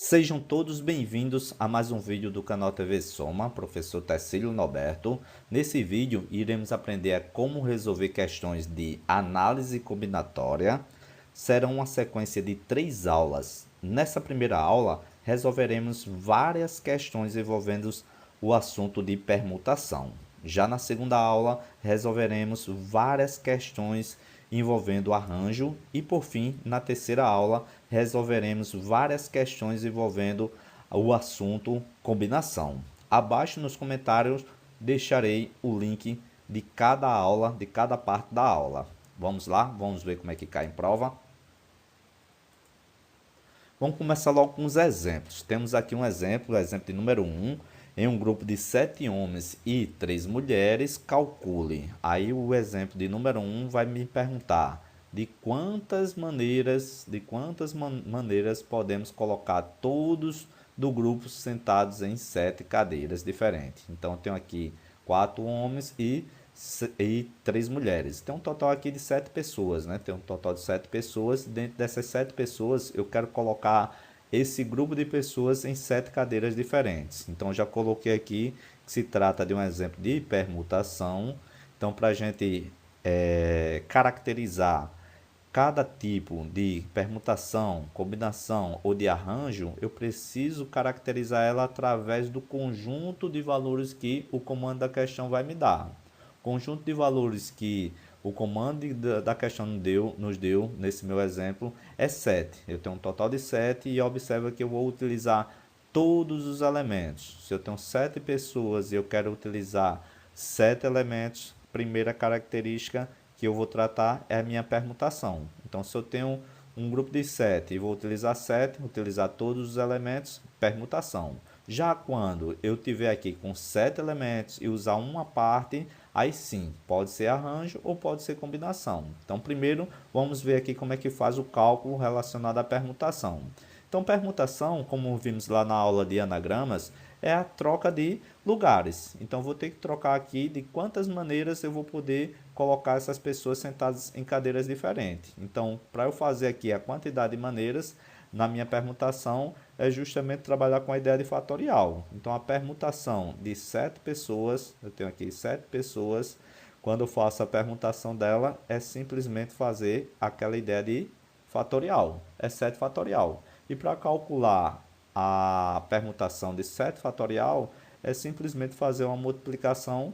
Sejam todos bem-vindos a mais um vídeo do canal TV Soma, professor Tecílio Norberto. Nesse vídeo, iremos aprender a como resolver questões de análise combinatória. Serão uma sequência de 3 aulas. Nessa primeira aula, resolveremos várias questões envolvendo o assunto de permutação. Já na segunda aula, resolveremos várias questões envolvendo arranjo e, por fim, na terceira aula, resolveremos várias questões envolvendo o assunto combinação. Abaixo nos comentários deixarei o link de cada aula, de cada parte da aula. Vamos lá? Vamos ver como é que cai em prova. Vamos começar logo com os exemplos. Temos aqui um exemplo, o exemplo de número 1. Em um grupo de 7 homens e 3 mulheres, calcule. Aí o exemplo de número 1 vai me perguntar de quantas maneiras podemos colocar todos do grupo sentados em 7 cadeiras diferentes. Então, eu tenho aqui 4 homens e 3 mulheres. Tem um total aqui de 7 pessoas, né? Tem um total de 7 pessoas. Dentro dessas 7 pessoas, eu quero colocar esse grupo de pessoas em 7 cadeiras diferentes. Então, já coloquei aqui que se trata de um exemplo de permutação. Então, para a gente caracterizar cada tipo de permutação, combinação ou de arranjo, eu preciso caracterizar ela através do conjunto de valores que o comando da questão vai me dar. Conjunto de valores que o comando da questão nos deu, nesse meu exemplo, é 7. Eu tenho um total de 7 e observa que eu vou utilizar todos os elementos. Se eu tenho 7 pessoas e eu quero utilizar 7 elementos, primeira característica que eu vou tratar é a minha permutação. Então, se eu tenho um grupo de 7 e vou utilizar 7, utilizar todos os elementos, permutação. Já quando eu tiver aqui com 7 elementos e usar uma parte, aí sim, pode ser arranjo ou pode ser combinação. Então, primeiro, vamos ver aqui como é que faz o cálculo relacionado à permutação. Então, permutação, como vimos lá na aula de anagramas, é a troca de lugares. Então, vou ter que trocar aqui de quantas maneiras eu vou poder colocar essas pessoas sentadas em cadeiras diferentes. Então, para eu fazer aqui a quantidade de maneiras, na minha permutação, é justamente trabalhar com a ideia de fatorial. Então, a permutação de 7 pessoas, eu tenho aqui 7 pessoas, quando eu faço a permutação dela, é simplesmente fazer aquela ideia de fatorial, é 7 fatorial. E para calcular a permutação de 7 fatorial, é simplesmente fazer uma multiplicação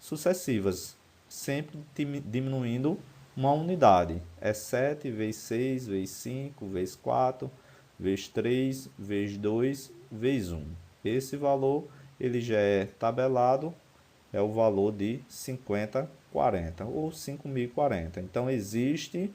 sucessivas, sempre diminuindo uma unidade. É 7 vezes 6, vezes 5, vezes 4, vezes 3, vezes 2, vezes 1. Esse valor ele já é tabelado, é o valor de 5040 ou 5040. Então, existe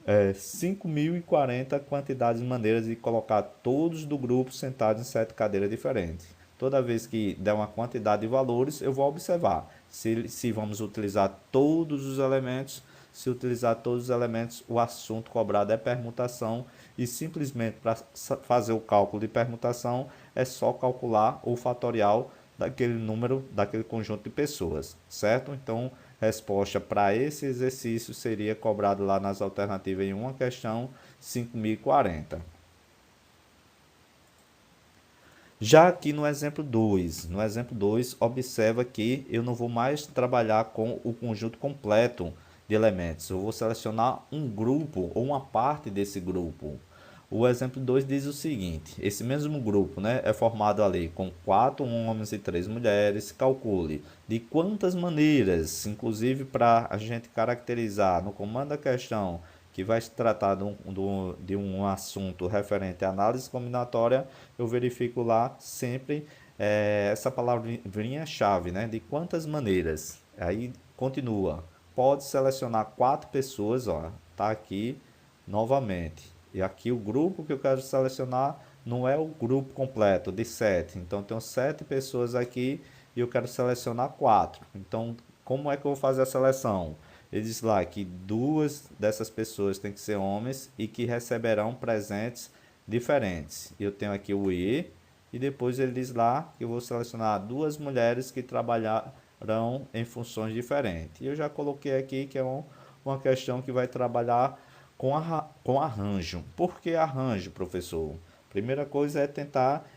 5.040 quantidades de maneiras de colocar todos do grupo sentados em 7 cadeiras diferentes. Toda vez que der uma quantidade de valores, eu vou observar se vamos utilizar todos os elementos. Se utilizar todos os elementos, o assunto cobrado é permutação e simplesmente para fazer o cálculo de permutação é só calcular o fatorial daquele número, daquele conjunto de pessoas, certo? Então, resposta para esse exercício seria cobrado lá nas alternativas em uma questão 5.040. Já aqui no exemplo 2, observa que eu não vou mais trabalhar com o conjunto completo de elementos. Eu vou selecionar um grupo ou uma parte desse grupo. O exemplo 2 diz o seguinte: esse mesmo grupo, né, é formado ali com 4 homens e 3 mulheres. Calcule de quantas maneiras, inclusive para a gente caracterizar no comando da questão que vai se tratar de um assunto referente à análise combinatória, eu verifico lá sempre essa palavrinha-chave, né, de quantas maneiras. Aí continua, pode selecionar 4 pessoas, ó, tá aqui novamente. E aqui o grupo que eu quero selecionar não é o grupo completo de 7. Então, tenho 7 pessoas aqui e eu quero selecionar 4. Então, como é que eu vou fazer a seleção? Ele diz lá que 2 dessas pessoas têm que ser homens e que receberão presentes diferentes. Eu tenho aqui o E e depois ele diz lá que eu vou selecionar 2 mulheres que trabalharão em funções diferentes. E eu já coloquei aqui que é uma questão que vai trabalhar com arranjo. Por que arranjo, professor? Primeira coisa é tentar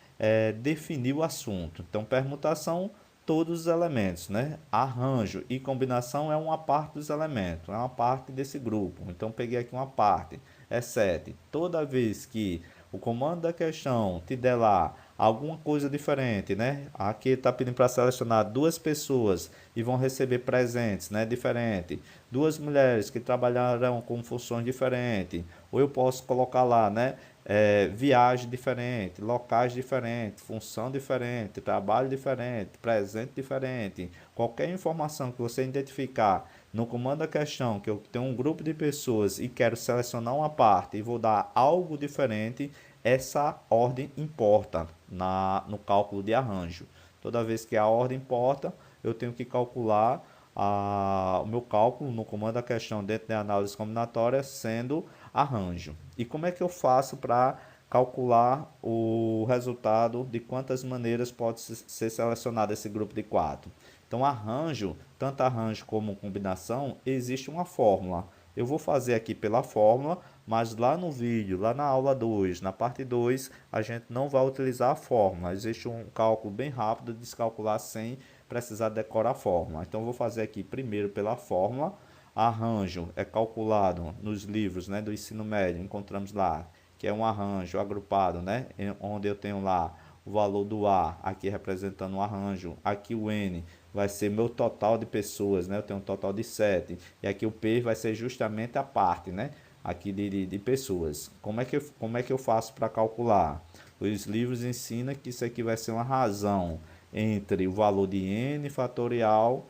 definir o assunto. Então, permutação, todos os elementos, né? Arranjo e combinação é uma parte dos elementos, é uma parte desse grupo. Então, peguei aqui uma parte, é 7. Toda vez que o comando da questão te der lá alguma coisa diferente, né? Aqui está pedindo para selecionar duas pessoas e vão receber presentes, né? Diferente. Duas mulheres que trabalharão com funções diferentes. Ou eu posso colocar lá, né? Viagem diferente, locais diferentes, função diferente, trabalho diferente, presente diferente. Qualquer informação que você identificar no comando da questão, que eu tenho um grupo de pessoas e quero selecionar uma parte e vou dar algo diferente, essa ordem importa no cálculo de arranjo. Toda vez que a ordem importa, eu tenho que calcular o meu cálculo no comando da questão dentro da análise combinatória sendo arranjo. E como é que eu faço para calcular o resultado de quantas maneiras pode ser selecionado esse grupo de 4? Então, arranjo, tanto arranjo como combinação, existe uma fórmula. Eu vou fazer aqui pela fórmula, mas lá no vídeo, lá na aula 2, na parte 2, a gente não vai utilizar a fórmula. Existe um cálculo bem rápido de descalcular sem precisar decorar a fórmula. Então, eu vou fazer aqui primeiro pela fórmula. Arranjo é calculado nos livros, né, do ensino médio, encontramos lá, que é um arranjo agrupado, né, onde eu tenho lá o valor do A, aqui representando um arranjo, aqui o N vai ser meu total de pessoas, né, eu tenho um total de 7, e aqui o P vai ser justamente a parte, né, aqui de pessoas. Como é que eu faço para calcular? Os livros ensinam que isso aqui vai ser uma razão entre o valor de N fatorial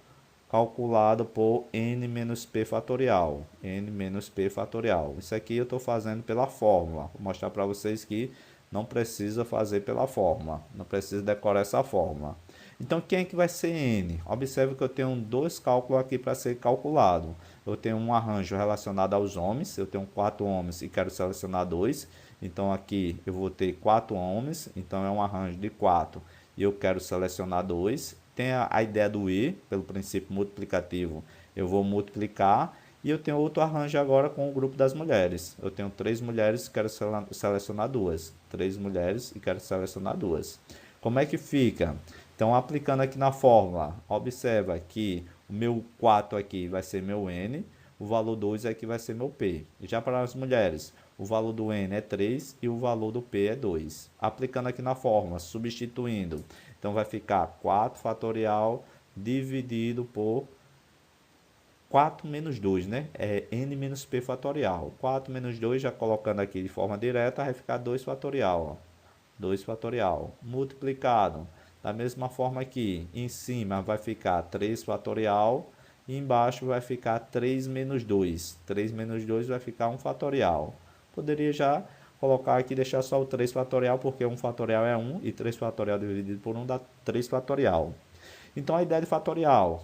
calculado por n menos p fatorial. N menos p fatorial. Isso aqui eu estou fazendo pela fórmula. Vou mostrar para vocês que não precisa fazer pela fórmula. Não precisa decorar essa fórmula. Então, quem é que vai ser n? Observe que eu tenho dois cálculos aqui para ser calculado. Eu tenho um arranjo relacionado aos homens. Eu tenho 4 homens e quero selecionar 2. Então, aqui eu vou ter 4 homens. Então, é um arranjo de 4 e eu quero selecionar 2. Tem a ideia do e, pelo princípio multiplicativo, eu vou multiplicar. E eu tenho outro arranjo agora com o grupo das mulheres. Eu tenho 3 mulheres e quero selecionar 2. 3 mulheres e quero selecionar 2. Como é que fica? Então, aplicando aqui na fórmula, observa que o meu 4 aqui vai ser meu N, o valor 2 aqui vai ser meu P. Já para as mulheres, o valor do N é 3 e o valor do P é 2. Aplicando aqui na fórmula, substituindo, então vai ficar 4 fatorial dividido por 4 menos 2, né? É n menos p fatorial. 4 menos 2, já colocando aqui de forma direta, vai ficar 2 fatorial. Ó. 2 fatorial. Multiplicado. Da mesma forma aqui, em cima vai ficar 3 fatorial. E embaixo vai ficar 3 menos 2. 3 menos 2 vai ficar 1 fatorial. Poderia já colocar aqui, deixar só o 3 fatorial, porque 1 fatorial é 1 e 3 fatorial dividido por 1 dá 3 fatorial. Então, a ideia de fatorial,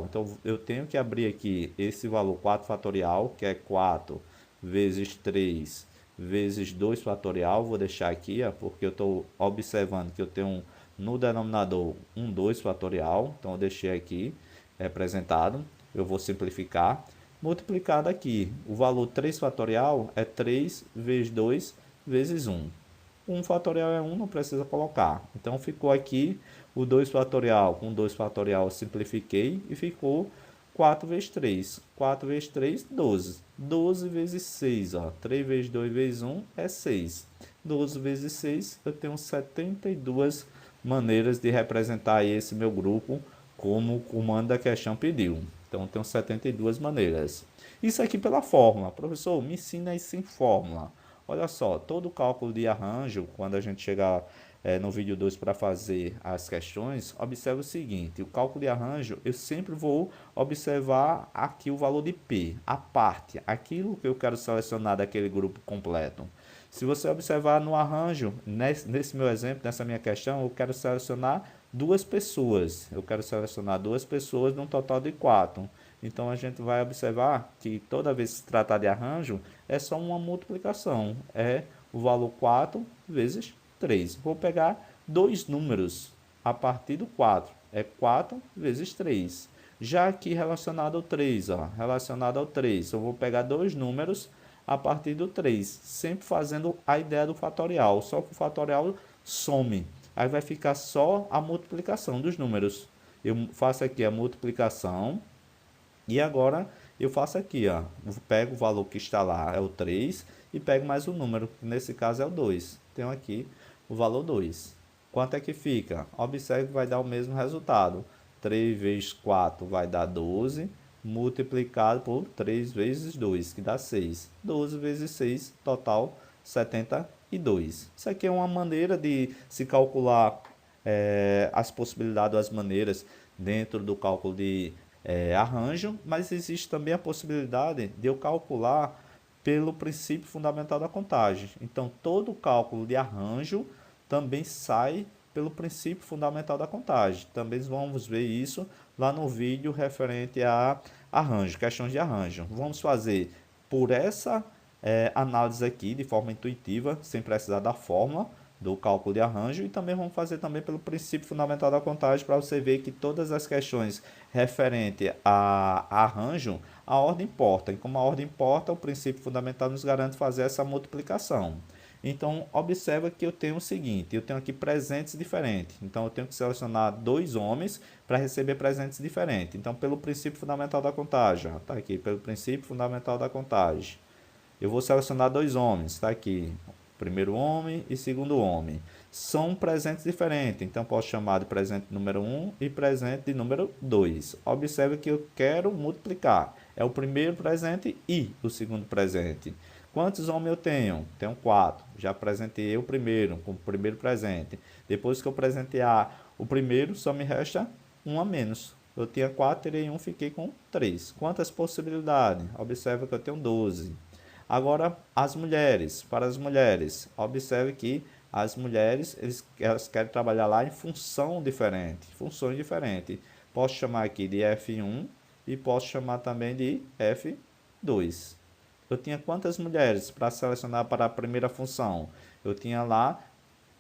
então eu tenho que abrir aqui esse valor 4 fatorial, que é 4 vezes 3 vezes 2 fatorial, vou deixar aqui, ó, porque eu estou observando que eu tenho no denominador um 2 fatorial, então eu deixei aqui representado, eu vou simplificar, multiplicado aqui, o valor 3 fatorial é 3 vezes 2 vezes 1. 1 fatorial é 1, não precisa colocar. Então, ficou aqui o 2 fatorial. Com 2 fatorial, eu simplifiquei e ficou 4 vezes 3. 4 vezes 3, 12. 12 vezes 6. Ó. 3 vezes 2 vezes 1 é 6. 12 vezes 6, eu tenho 72 maneiras de representar esse meu grupo como o comando da questão pediu. Então, eu tenho 72 maneiras. Isso aqui pela fórmula. Professor, me ensina isso em fórmula. Olha só, todo o cálculo de arranjo, quando a gente chegar no vídeo 2 para fazer as questões, observe o seguinte, o cálculo de arranjo, eu sempre vou observar aqui o valor de P, a parte, aquilo que eu quero selecionar daquele grupo completo. Se você observar no arranjo, nesse meu exemplo, nessa minha questão, eu quero selecionar 2 pessoas. Eu quero selecionar 2 pessoas num total de 4. Então, a gente vai observar que toda vez que se tratar de arranjo, é só uma multiplicação. É o valor 4 vezes 3. Vou pegar 2 números a partir do 4. É 4 vezes 3. Já aqui relacionado ao 3, ó, relacionado ao 3, eu vou pegar 2 números a partir do 3, sempre fazendo a ideia do fatorial, só que o fatorial some. Aí vai ficar só a multiplicação dos números. Eu faço aqui a multiplicação e agora eu faço aqui, ó, eu pego o valor que está lá, é o 3, e pego mais um número, que nesse caso é o 2. Tenho aqui o valor 2. Quanto é que fica? Observe que vai dar o mesmo resultado. 3 vezes 4 vai dar 12, multiplicado por 3 vezes 2, que dá 6. 12 vezes 6, total 72. Isso aqui é uma maneira de se calcular as possibilidades, as maneiras dentro do cálculo de arranjo, mas existe também a possibilidade de eu calcular pelo princípio fundamental da contagem. Então, todo cálculo de arranjo também sai pelo princípio fundamental da contagem. Também vamos ver isso lá no vídeo referente a arranjo, questões de arranjo. Vamos fazer por essa análise aqui de forma intuitiva, sem precisar da fórmula do cálculo de arranjo, e também vamos fazer também pelo princípio fundamental da contagem, para você ver que todas as questões referente a arranjo, a ordem importa, e como a ordem importa, o princípio fundamental nos garante fazer essa multiplicação. Então, observa que eu tenho o seguinte, eu tenho aqui presentes diferentes, então eu tenho que selecionar 2 homens para receber presentes diferentes. Então, pelo princípio fundamental da contagem, está aqui, pelo princípio fundamental da contagem, eu vou selecionar 2 homens, está aqui, primeiro homem e segundo homem. São presentes diferentes, então posso chamar de presente número 1 e presente de número 2. Observe que eu quero multiplicar. É o primeiro presente e o segundo presente. Quantos homens eu tenho? Tenho 4. Já presenteei o primeiro com o primeiro presente. Depois que eu presentear o primeiro, só me resta um a menos. Eu tinha 4, tirei 1, fiquei com 3. Quantas possibilidades? Observe que eu tenho 12. Agora, as mulheres. Para as mulheres, observe que as mulheres, elas querem trabalhar lá em função diferente, funções diferentes. Posso chamar aqui de F1 e posso chamar também de F2. Eu tinha quantas mulheres para selecionar para a primeira função? Eu tinha lá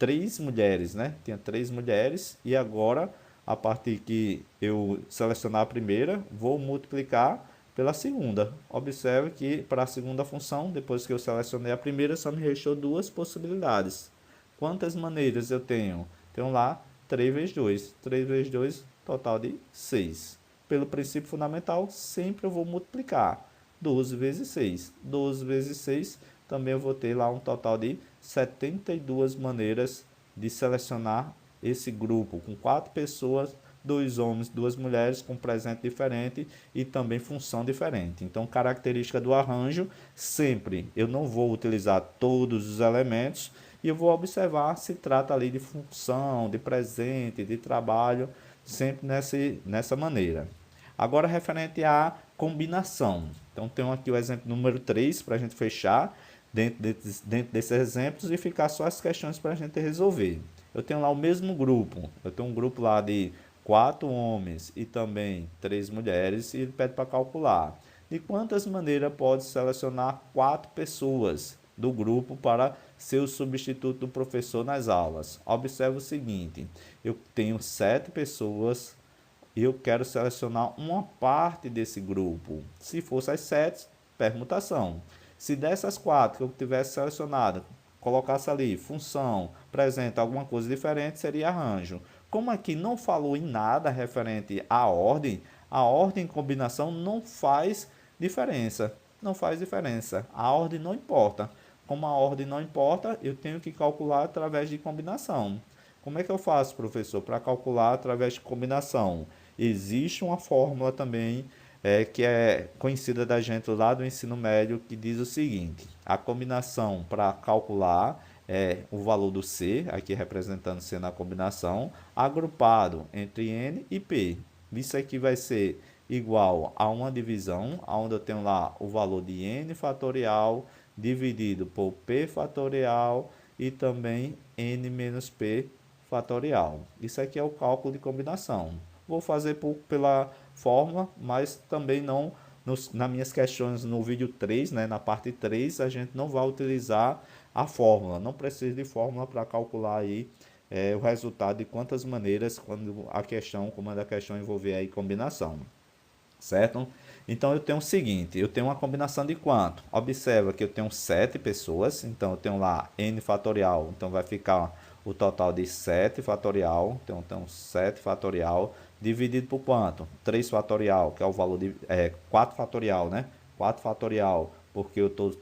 3 mulheres, né? Tinha 3 mulheres e agora, a partir que eu selecionar a primeira, vou multiplicar pela segunda. Observe que para a segunda função, depois que eu selecionei a primeira, só me restou 2 possibilidades. Quantas maneiras eu tenho? Tenho lá 3 vezes 2. 3 vezes 2, total de 6. Pelo princípio fundamental, sempre eu vou multiplicar. 12 vezes 6. 12 vezes 6, também eu vou ter lá um total de 72 maneiras de selecionar esse grupo, com 4 pessoas, 2 homens, 2 mulheres, com presente diferente e também função diferente. Então, característica do arranjo, sempre eu não vou utilizar todos os elementos e eu vou observar se trata ali de função, de presente, de trabalho, sempre nessa maneira. Agora, referente à combinação. Então, tenho aqui o exemplo número 3 para a gente fechar dentro desses exemplos e ficar só as questões para a gente resolver. Eu tenho lá o mesmo grupo. Eu tenho um grupo lá de 4 homens e também 3 mulheres e ele pede para calcular. De quantas maneiras pode selecionar 4 pessoas do grupo para ser o substituto do professor nas aulas? Observe o seguinte, eu tenho 7 pessoas e eu quero selecionar uma parte desse grupo. Se fosse as 7, permutação. Se dessas 4 que eu tivesse selecionado, colocasse ali função, presente, alguma coisa diferente, seria arranjo. Como aqui não falou em nada referente à ordem, a ordem em combinação não faz diferença. Não faz diferença. A ordem não importa. Como a ordem não importa, eu tenho que calcular através de combinação. Como é que eu faço, professor, para calcular através de combinação? Existe uma fórmula também que é conhecida da gente lá do ensino médio, que diz o seguinte: a combinação para calcular é o valor do C, aqui representando C na combinação, agrupado entre N e P. Isso aqui vai ser igual a uma divisão, onde eu tenho lá o valor de N fatorial dividido por P fatorial e também N menos P fatorial. Isso aqui é o cálculo de combinação. Vou fazer pela fórmula, mas também não nas minhas questões no vídeo 3, né, na parte 3, a gente não vai utilizar a fórmula. Não precisa de fórmula para calcular aí o resultado de quantas maneiras quando a questão, comando a questão envolver aí combinação. Certo? Então eu tenho o seguinte, eu tenho uma combinação de quanto? Observa que eu tenho 7 pessoas, então eu tenho lá n fatorial, então vai ficar o total de 7 fatorial, então eu tenho 7 fatorial, dividido por quanto? 3 fatorial, que é o valor de 4 fatorial, né? 4 fatorial, porque eu estou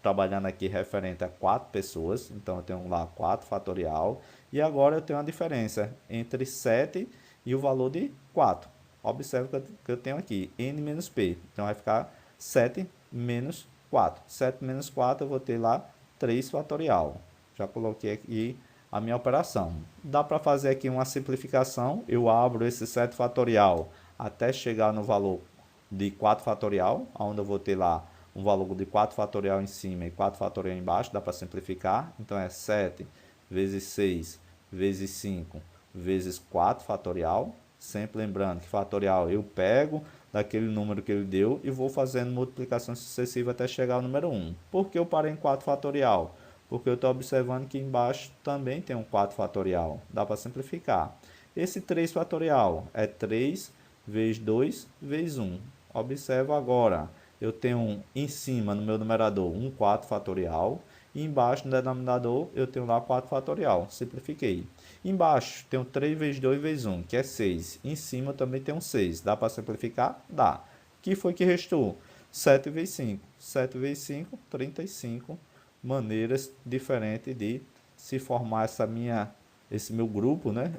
trabalhando aqui referente a 4 pessoas, então eu tenho lá 4 fatorial, e agora eu tenho a diferença entre 7 e o valor de 4. Observe que eu tenho aqui n menos p, então vai ficar 7 menos 4. 7 menos 4 eu vou ter lá 3 fatorial. Já coloquei aqui a minha operação. Dá para fazer aqui uma simplificação, eu abro esse 7 fatorial até chegar no valor de 4 fatorial, onde eu vou ter lá um valor de 4 fatorial em cima e 4 fatorial embaixo, dá para simplificar. Então é 7 vezes 6 vezes 5 vezes 4 fatorial. Sempre lembrando que fatorial eu pego daquele número que ele deu e vou fazendo multiplicação sucessiva até chegar ao número 1. Por que eu parei em 4 fatorial? Porque eu estou observando que embaixo também tem um 4 fatorial. Dá para simplificar. Esse 3 fatorial é 3 vezes 2 vezes 1. Observa agora, eu tenho em cima no meu numerador um 4 fatorial e embaixo no denominador eu tenho lá 4 fatorial. Simplifiquei. Embaixo tenho 3 vezes 2 vezes 1, que é 6. Em cima também tem um 6. Dá para simplificar? Dá. O que foi que restou? 7 vezes 5. 7 vezes 5, 35 maneiras diferentes de se formar esse meu grupo, né?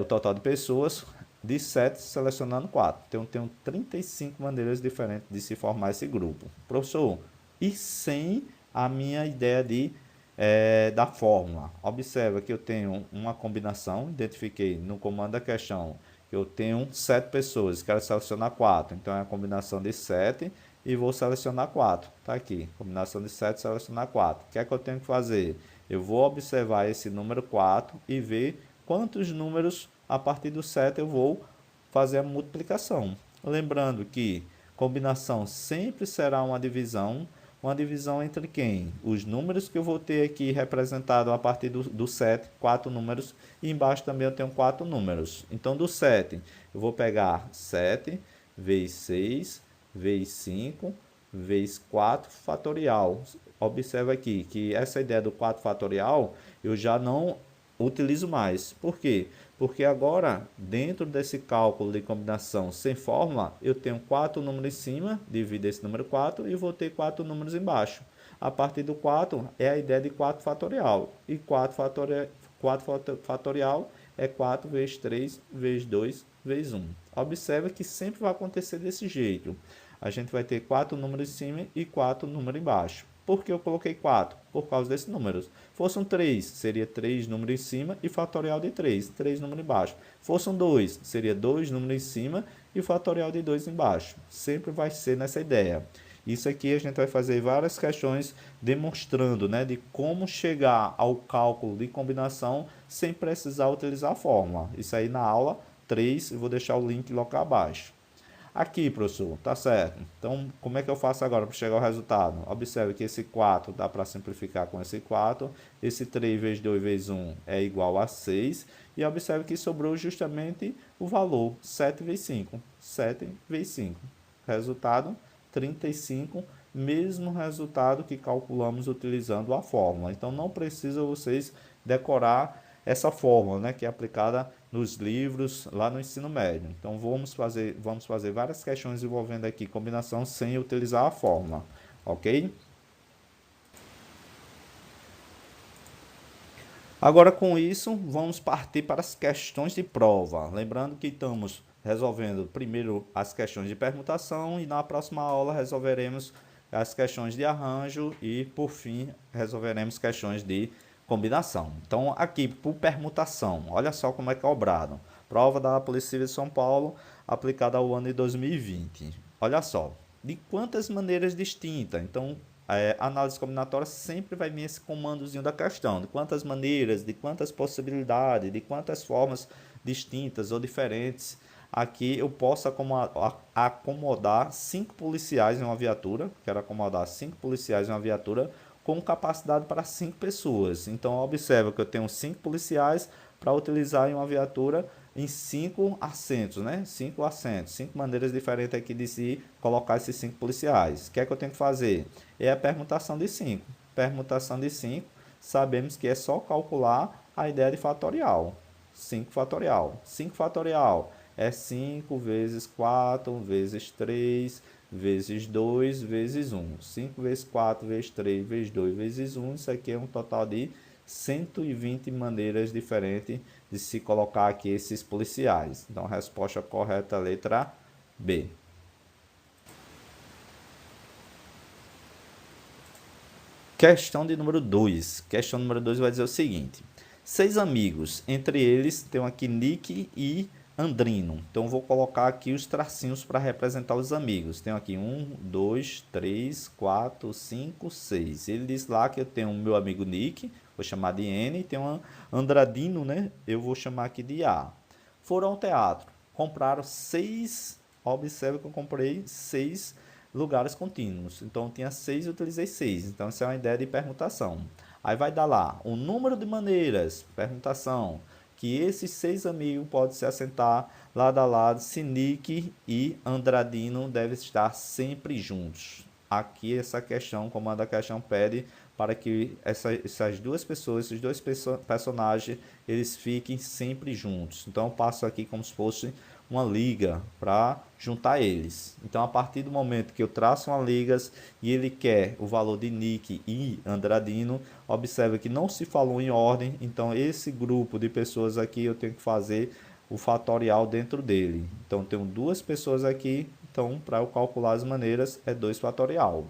O total de pessoas de 7 selecionando 4. Então, tenho 35 maneiras diferentes de se formar esse grupo. Professor, e sem a minha ideia da fórmula. Observa que eu tenho uma combinação, identifiquei no comando da questão que eu tenho 7 pessoas, quero selecionar 4. Então, é a combinação de 7 e vou selecionar 4. Está aqui, combinação de 7, selecionar 4. O que é que eu tenho que fazer? Eu vou observar esse número 4 e ver quantos números a partir do 7 eu vou fazer a multiplicação. Lembrando que combinação sempre será uma divisão entre quem? Os números que eu vou ter aqui representado a partir do 7, 4 números, e embaixo também eu tenho 4 números. Então, do 7, eu vou pegar 7 vezes 6 vezes 5 vezes 4 fatorial. Observa aqui que essa ideia do 4 fatorial eu já não utilizo mais. Por quê? Porque agora, dentro desse cálculo de combinação sem fórmula, eu tenho 4 números em cima, divido esse número 4 e vou ter 4 números embaixo. A partir do 4 é a ideia de 4 fatorial. E 4 fatorial é 4 vezes 3 vezes 2 vezes 1. Observa que sempre vai acontecer desse jeito. A gente vai ter 4 números em cima e 4 números embaixo. Por que eu coloquei 4? Por causa desses números. Fosse um 3, seria 3 números em cima e fatorial de 3, 3 números embaixo. Fosse um 2, seria 2 números em cima e fatorial de 2 embaixo. Sempre vai ser nessa ideia. Isso aqui a gente vai fazer várias questões demonstrando, né, de como chegar ao cálculo de combinação sem precisar utilizar a fórmula. Isso aí na aula 3, eu vou deixar o link logo abaixo. Aqui, professor, tá certo. Então, como é que eu faço agora para chegar ao resultado? Observe que esse 4 dá para simplificar com esse 4. Esse 3 vezes 2 vezes 1 é igual a 6. E observe que sobrou justamente o valor, 7 vezes 5. 7 vezes 5. Resultado, 35. Mesmo resultado que calculamos utilizando a fórmula. Então, não precisa vocês decorar essa fórmula, né, que é aplicada nos livros lá no ensino médio. Então vamos fazer várias questões envolvendo aqui combinação sem utilizar a fórmula, ok? Agora com isso, vamos partir para as questões de prova. Lembrando que estamos resolvendo primeiro as questões de permutação e na próxima aula resolveremos as questões de arranjo e, por fim, resolveremos questões de combinação. Então, aqui, por permutação, olha só como é cobrado. Prova da Polícia Civil de São Paulo, aplicada ao ano de 2020. Olha só, de quantas maneiras distintas? Então, análise combinatória sempre vai vir esse comandozinho da questão. De quantas maneiras, de quantas possibilidades, de quantas formas distintas ou diferentes. Aqui eu posso acomodar 5 policiais em uma viatura. Quero acomodar 5 policiais em uma viatura com capacidade para 5 pessoas. Então, observa que eu tenho 5 policiais para utilizar em uma viatura em 5 assentos, né? 5 assentos, 5 maneiras diferentes aqui de se colocar esses 5 policiais. O que é que eu tenho que fazer? É a permutação de 5. Permutação de 5, sabemos que é só calcular a ideia de fatorial. 5 fatorial. 5 fatorial é 5 vezes 4 vezes 3 vezes 2 vezes 1. 5 vezes 4 vezes 3 vezes 2 vezes 1. Isso aqui é um total de 120 maneiras diferentes de se colocar aqui esses policiais. Então, a resposta correta é a letra B. Questão de número 2. Questão número 2 vai dizer o seguinte. 6 amigos, entre eles tem aqui Nick e Andrino. Então, vou colocar aqui os tracinhos para representar os amigos. Tenho aqui 1, 2, 3, 4, 5, 6. Ele diz lá que eu tenho o meu amigo Nick, vou chamar de N, e tem um Andradino, né? Eu vou chamar aqui de A. Foram ao teatro, compraram 6, observe que eu comprei 6 lugares contínuos. Então, tinha 6 e utilizei 6. Então, essa é uma ideia de permutação. Aí vai dar lá o número de maneiras, permutação, que esses 6 amigos podem se assentar lado a lado se Nick e Andradino devem estar sempre juntos. Aqui essa questão, comando a questão pede para que essas duas pessoas, esses dois personagens, eles fiquem sempre juntos. Então eu passo aqui como se fosse uma liga para juntar eles. Então a partir do momento que eu traço uma liga e ele quer o valor de Nick e Andradino, observa que não se falou em ordem, então esse grupo de pessoas aqui eu tenho que fazer o fatorial dentro dele. Então tenho duas pessoas aqui, então para eu calcular as maneiras é 2 fatorial.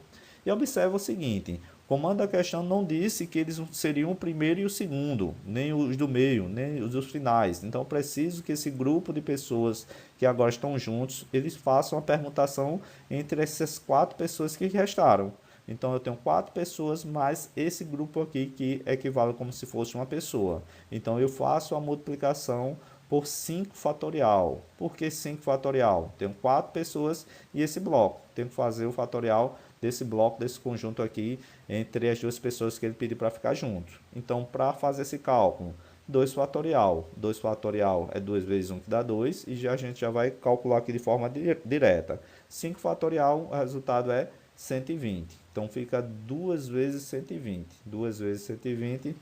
E observa o seguinte, o comando da questão não disse que eles seriam o primeiro e o segundo, nem os do meio, nem os dos finais. Então, eu preciso que esse grupo de pessoas que agora estão juntos, eles façam a permutação entre essas 4 pessoas que restaram. Então, eu tenho 4 pessoas mais esse grupo aqui que equivale como se fosse uma pessoa. Então, eu faço a multiplicação por 5 fatorial. Por que 5 fatorial? Tenho 4 pessoas e esse bloco. Tenho que fazer o fatorial desse bloco, desse conjunto aqui, entre as duas pessoas que ele pediu para ficar junto. Então, para fazer esse cálculo, 2 fatorial. 2 fatorial é 2 vezes 1 que dá 2, e já a gente já vai calcular aqui de forma direta. 5 fatorial, o resultado é 120. Então, fica 2 vezes 120. 2 vezes 120,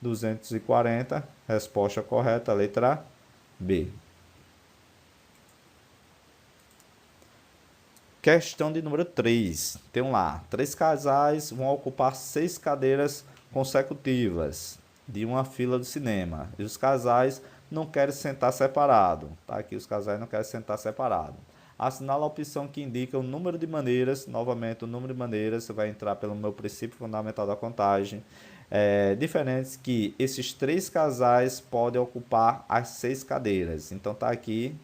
240. Resposta correta, letra B. Questão de número 3. Tem lá, 3 casais vão ocupar 6 cadeiras consecutivas de uma fila do cinema. E os casais não querem sentar separado. Tá aqui, os casais não querem sentar separado. Assinala a opção que indica o número de maneiras. Novamente, o número de maneiras, você vai entrar pelo meu princípio fundamental da contagem. Diferentes que esses 3 casais podem ocupar as 6 cadeiras. Então, tá aqui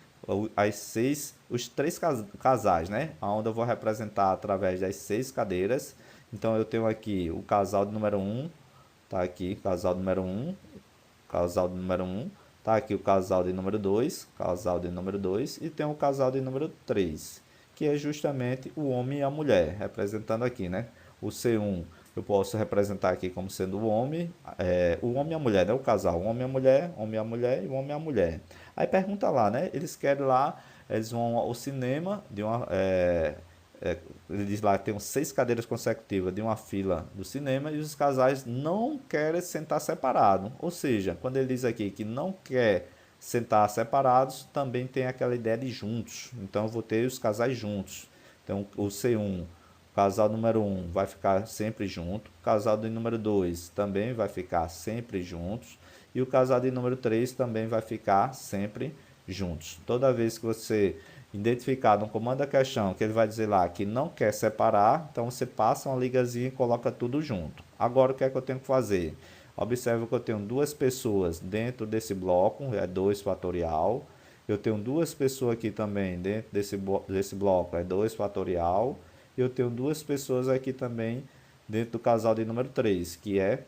os 3 casais, né? Onde eu vou representar através das 6 cadeiras. Então, eu tenho aqui o casal de número 1, tá aqui, casal de número 1, casal de número 1, tá aqui o casal de número 2, casal de número 2, e tem o casal de número 3, que é justamente o homem e a mulher, representando aqui, né? O C1 eu posso representar aqui como sendo o homem e a mulher, né? O casal, o homem e a mulher e o homem e a mulher. Aí pergunta lá, né? Eles querem lá, eles vão ao cinema, ele diz lá que tem 6 cadeiras consecutivas de uma fila do cinema e os casais não querem sentar separado. Ou seja, quando ele diz aqui que não quer sentar separados, também tem aquela ideia de juntos. Então, eu vou ter os casais juntos. Então, o C1, o casal número 1 vai ficar sempre junto. O casal de número 2 também vai ficar sempre juntos. E o casal de número 3 também vai ficar sempre juntos. Toda vez que você identificar no comando da questão que ele vai dizer lá que não quer separar, então você passa uma ligazinha e coloca tudo junto. Agora, o que é que eu tenho que fazer? Observe que eu tenho 2 pessoas dentro desse bloco, é 2 fatorial. Eu tenho 2 pessoas aqui também dentro desse bloco, é 2 fatorial. Eu tenho 2 pessoas aqui também dentro do casal de número 3, que é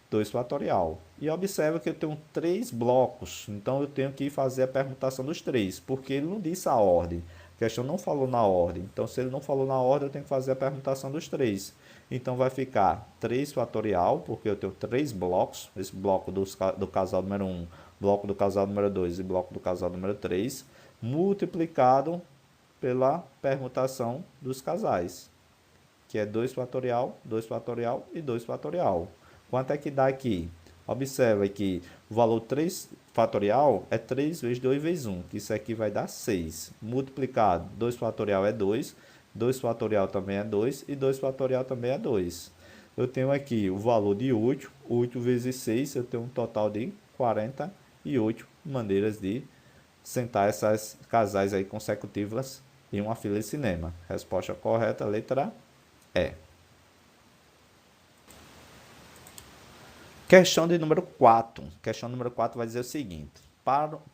2 fatorial. E observa que eu tenho 3 blocos, então eu tenho que fazer a permutação dos 3, porque ele não disse a ordem. A questão não falou na ordem. Então, se ele não falou na ordem, eu tenho que fazer a permutação dos 3. Então, vai ficar 3 fatorial, porque eu tenho 3 blocos. Esse bloco do casal número 1, bloco do casal número 2 e bloco do casal número 3, multiplicado pela permutação dos casais, que é 2 fatorial, 2 fatorial e 2 fatorial. Quanto é que dá aqui? Observa que o valor 3 fatorial é 3 vezes 2 vezes 1, que isso aqui vai dar 6. Multiplicado, 2 fatorial é 2, 2 fatorial também é 2 e 2 fatorial também é 2. Eu tenho aqui o valor de 8, 8 vezes 6, eu tenho um total de 48 maneiras de sentar essas casais aí consecutivas em uma fila de cinema. Resposta correta, letra E. Questão de número 4. Questão número 4 vai dizer o seguinte: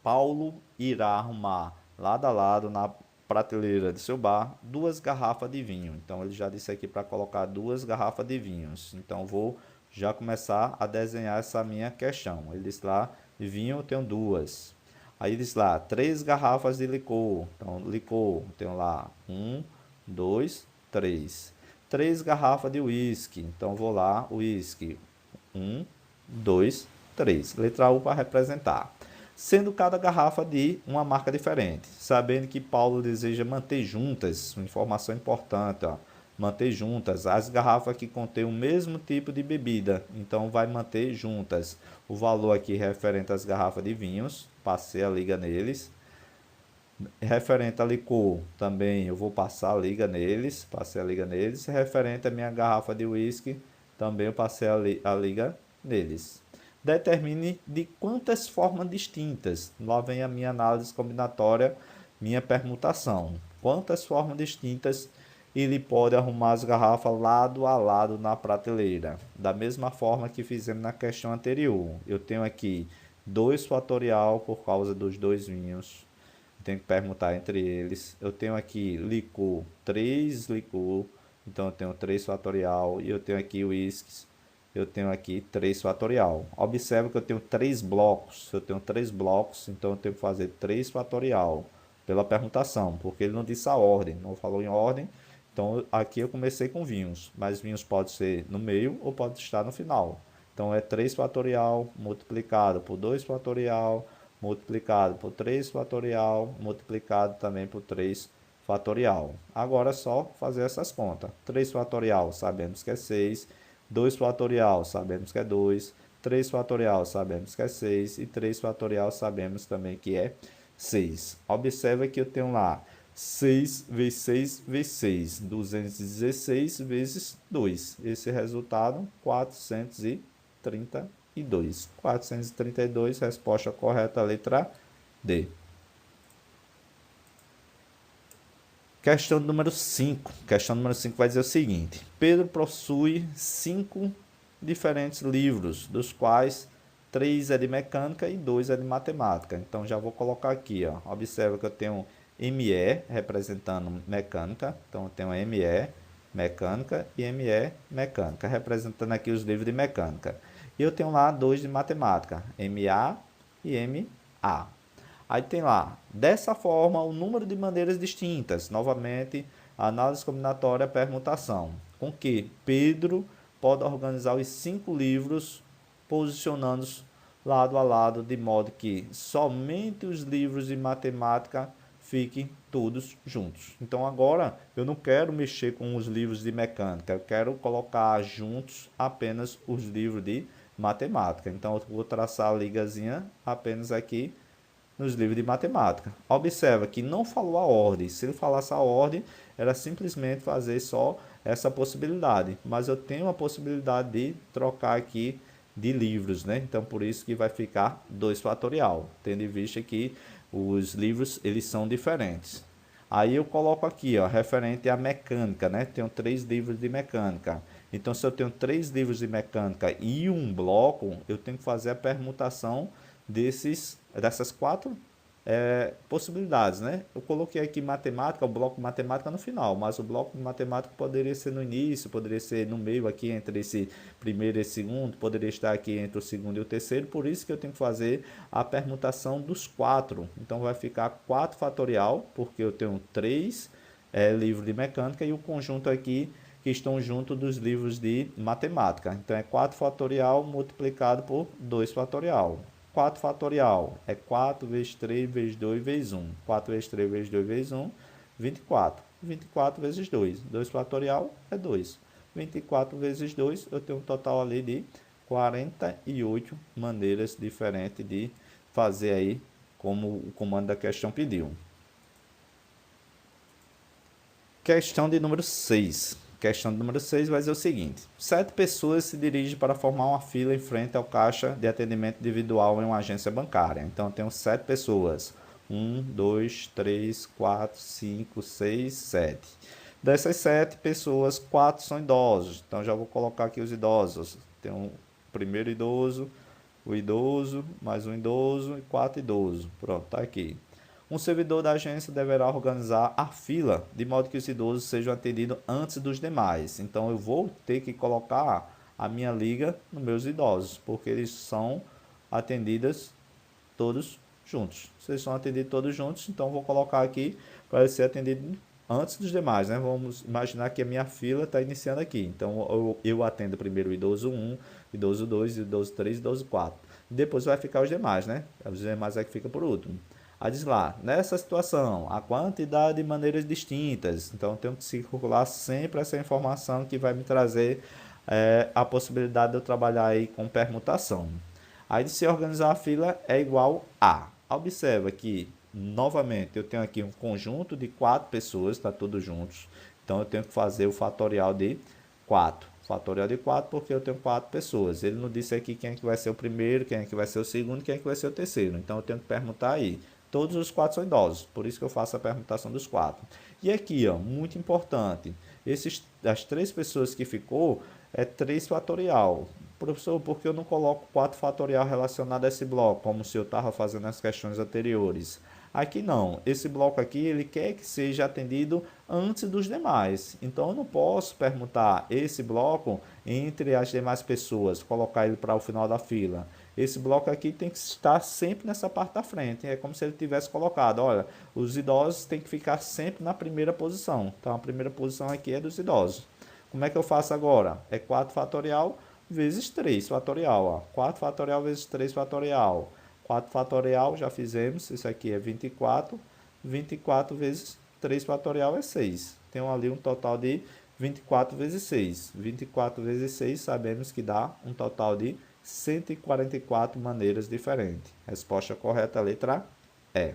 Paulo irá arrumar lado a lado na prateleira de seu bar 2 garrafas de vinho. Então, ele já disse aqui para colocar 2 garrafas de vinhos. Então, vou já começar a desenhar essa minha questão. Ele disse lá, de vinho eu tenho 2. Aí diz lá, 3 garrafas de licor. Então, licor, tenho lá 1, 2, 3. 3 garrafas de uísque. Então, vou lá, uísque, 1, 2, 3. Letra U para representar. Sendo cada garrafa de uma marca diferente. Sabendo que Paulo deseja manter juntas, uma informação importante, ó, manter juntas as garrafas que contêm o mesmo tipo de bebida. Então, vai manter juntas. O valor aqui referente às garrafas de vinhos, passei a liga neles. Referente a licor, também eu vou passar a liga neles, passei a liga neles. Referente à minha garrafa de uísque, também eu passei a liga neles. Determine de quantas formas distintas. Lá vem a minha análise combinatória, minha permutação. Quantas formas distintas ele pode arrumar as garrafas lado a lado na prateleira. Da mesma forma que fizemos na questão anterior. Eu tenho aqui 2 fatorial por causa dos 2 vinhos. Tenho que permutar entre eles. Eu tenho aqui licor, 3 licor. Então, eu tenho 3 fatorial. E eu tenho aqui uísques. Eu tenho aqui 3 fatorial. Observe que eu tenho 3 blocos. Eu tenho 3 blocos, então eu tenho que fazer 3 fatorial pela permutação, porque ele não disse a ordem, não falou em ordem. Então, aqui eu comecei com vinhos, mas vinhos pode ser no meio ou pode estar no final. Então, é 3 fatorial multiplicado por 2 fatorial, multiplicado por 3 fatorial, multiplicado também por 3 fatorial. Agora é só fazer essas contas. 3 fatorial sabemos que é 6. 2 fatorial sabemos que é 2, 3 fatorial sabemos que é 6 e 3 fatorial sabemos também que é 6. Observa que eu tenho lá 6 vezes 6 vezes 6, 216 vezes 2. Esse resultado, 432. 432, resposta correta, letra D. Questão número 5. Questão número 5 vai dizer o seguinte: Pedro possui 5 diferentes livros, dos quais 3 é de mecânica e 2 é de matemática. Então, já vou colocar aqui, ó. Observa que eu tenho ME representando mecânica. Então, eu tenho ME mecânica e ME mecânica, representando aqui os livros de mecânica. E eu tenho lá 2 de matemática, MA e MA. Aí tem lá, dessa forma, o número de maneiras distintas. Novamente, análise combinatória, permutação. Com que Pedro pode organizar os 5 livros, posicionando-os lado a lado, de modo que somente os livros de matemática fiquem todos juntos. Então, agora, eu não quero mexer com os livros de mecânica. Eu quero colocar juntos apenas os livros de matemática. Então, eu vou traçar a ligazinha apenas aqui nos livros de matemática. Observa que não falou a ordem. Se ele falasse a ordem, era simplesmente fazer só essa possibilidade. Mas eu tenho a possibilidade de trocar aqui de livros, né? Então, por isso que vai ficar 2 fatorial, tendo em vista que os livros, eles são diferentes. Aí eu coloco aqui, ó, referente à mecânica, né? Tenho 3 livros de mecânica. Então, se eu tenho 3 livros de mecânica e um bloco, eu tenho que fazer a permutação dessas 4 possibilidades, né? Eu coloquei aqui matemática, o bloco matemática no final, mas o bloco de matemática poderia ser no início, poderia ser no meio aqui entre esse primeiro e esse segundo, poderia estar aqui entre o segundo e o terceiro, por isso que eu tenho que fazer a permutação dos 4. Então vai ficar 4 fatorial, porque eu tenho 3 livros de mecânica e o conjunto aqui que estão junto dos livros de matemática. Então é 4 fatorial multiplicado por 2 fatorial. 4 fatorial é 4 vezes 3 vezes 2 vezes 1. 4 vezes 3 vezes 2 vezes 1, 24. 24 vezes 2. 2 fatorial é 2. 24 vezes 2, eu tenho um total ali de 48 maneiras diferentes de fazer aí como o comando da questão pediu. Questão de número 6. Questão de número 6 vai dizer o seguinte: 7 pessoas se dirigem para formar uma fila em frente ao caixa de atendimento individual em uma agência bancária. Então, eu tenho 7 pessoas. 1, 2, 3, 4, 5, 6, 7. Dessas 7 pessoas, 4 são idosos. Então, já vou colocar aqui os idosos. Tem o primeiro idoso, o idoso, mais um idoso e 4 idosos. Pronto, tá aqui. Um servidor da agência deverá organizar a fila de modo que os idosos sejam atendidos antes dos demais. Então, eu vou ter que colocar a minha liga nos meus idosos, porque eles são atendidos todos juntos. Vocês são atendidos todos juntos, então vou colocar aqui para ser atendido antes dos demais, né? Vamos imaginar que a minha fila está iniciando aqui. Então, eu atendo primeiro o idoso 1, idoso 2, idoso 3, idoso 4. Depois vai ficar os demais, né? Os demais é que fica por último. Aí diz lá, nessa situação, a quantidade de maneiras distintas. Então, eu tenho que circular sempre essa informação que vai me trazer a possibilidade de eu trabalhar aí com permutação. Aí de se organizar a fila é igual a. Observa que, novamente, eu tenho aqui um conjunto de 4 pessoas, está todos juntos. Então, eu tenho que fazer o fatorial de 4. Fatorial de 4 porque eu tenho 4 pessoas. Ele não disse aqui quem é que vai ser o primeiro, quem é que vai ser o segundo, quem é que vai ser o terceiro. Então, eu tenho que permutar aí. Todos os 4 são idosos, por isso que eu faço a permutação dos 4. E aqui, ó, muito importante, as 3 pessoas que ficou é 3 fatorial. Professor, por que eu não coloco 4 fatorial relacionado a esse bloco, como se eu estava fazendo nas questões anteriores? Aqui não, esse bloco aqui ele quer que seja atendido antes dos demais. Então eu não posso permutar esse bloco entre as demais pessoas, colocar ele para o final da fila. Esse bloco aqui tem que estar sempre nessa parte da frente. É como se ele tivesse colocado, olha, os idosos têm que ficar sempre na primeira posição. Então a primeira posição aqui é dos idosos. Como é que eu faço agora? É 4 fatorial vezes 3 fatorial. Ó. 4 fatorial vezes 3 fatorial. 4 fatorial, já fizemos, isso aqui é 24. 24 vezes 3 fatorial é 6. Tenho ali um total de 24 vezes 6. 24 vezes 6 sabemos que dá um total de 144 maneiras diferentes. Resposta correta, letra E.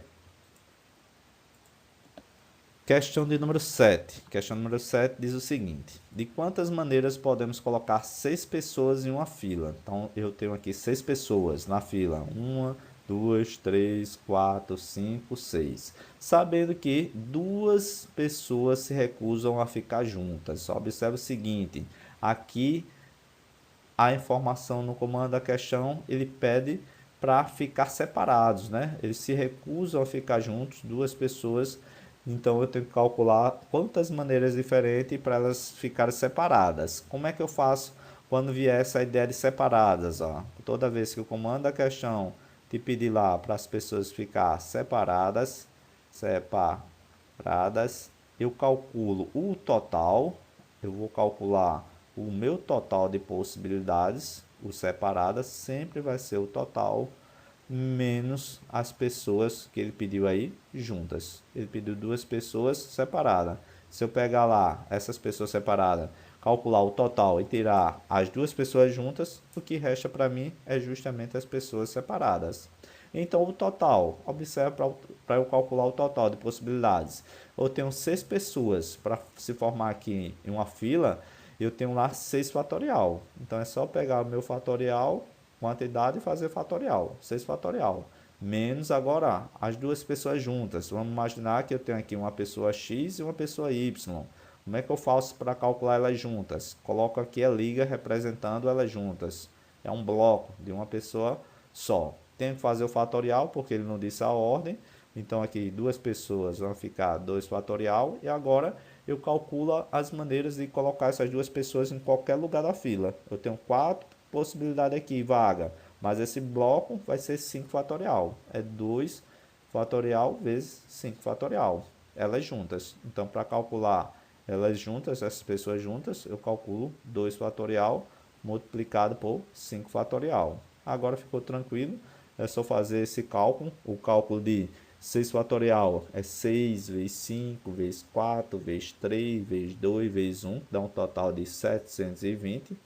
Questão de número 7. Questão número 7 diz o seguinte: de quantas maneiras podemos colocar 6 pessoas em uma fila? Então, eu tenho aqui 6 pessoas na fila. 1, 2, 3, 4, 5, 6. Sabendo que 2 pessoas se recusam a ficar juntas. Só observe o seguinte: aqui a informação no comando da questão, ele pede para ficar separados, né? Eles se recusam a ficar juntos, 2 pessoas. Então, eu tenho que calcular quantas maneiras diferentes para elas ficarem separadas. Como é que eu faço quando vier essa ideia de separadas? Ó? Toda vez que o comando da questão te pedir lá para as pessoas ficar separadas, eu calculo o total. Eu vou calcular o meu total de possibilidades. O separadas sempre vai ser o total menos as pessoas que ele pediu aí juntas. Ele pediu 2 pessoas separadas. Se eu pegar lá essas pessoas separadas, calcular o total e tirar as 2 pessoas juntas, o que resta para mim é justamente as pessoas separadas. Então, o total, observe para eu calcular o total de possibilidades. Eu tenho 6 pessoas para se formar aqui em uma fila, eu tenho lá 6 fatorial. Então, é só pegar o meu fatorial, quantidade e fazer fatorial, 6 fatorial. Menos agora as 2 pessoas juntas. Vamos imaginar que eu tenho aqui uma pessoa X e uma pessoa Y. Como é que eu faço para calcular elas juntas? Coloco aqui a liga representando elas juntas. É um bloco de uma pessoa só. Tenho que fazer o fatorial porque ele não disse a ordem. Então aqui 2 pessoas vão ficar 2 fatorial. E agora eu calculo as maneiras de colocar essas 2 pessoas em qualquer lugar da fila. Eu tenho 4 possibilidades aqui, vaga. Mas esse bloco vai ser 5 fatorial. É 2 fatorial vezes 5 fatorial. Elas juntas. Então, para calcular elas juntas, essas pessoas juntas, eu calculo 2 fatorial multiplicado por 5 fatorial. Agora ficou tranquilo. é só fazer esse cálculo. O cálculo de 6 fatorial é 6 vezes 5, vezes 4, vezes 3, vezes 2, vezes 1, dá um total de 720,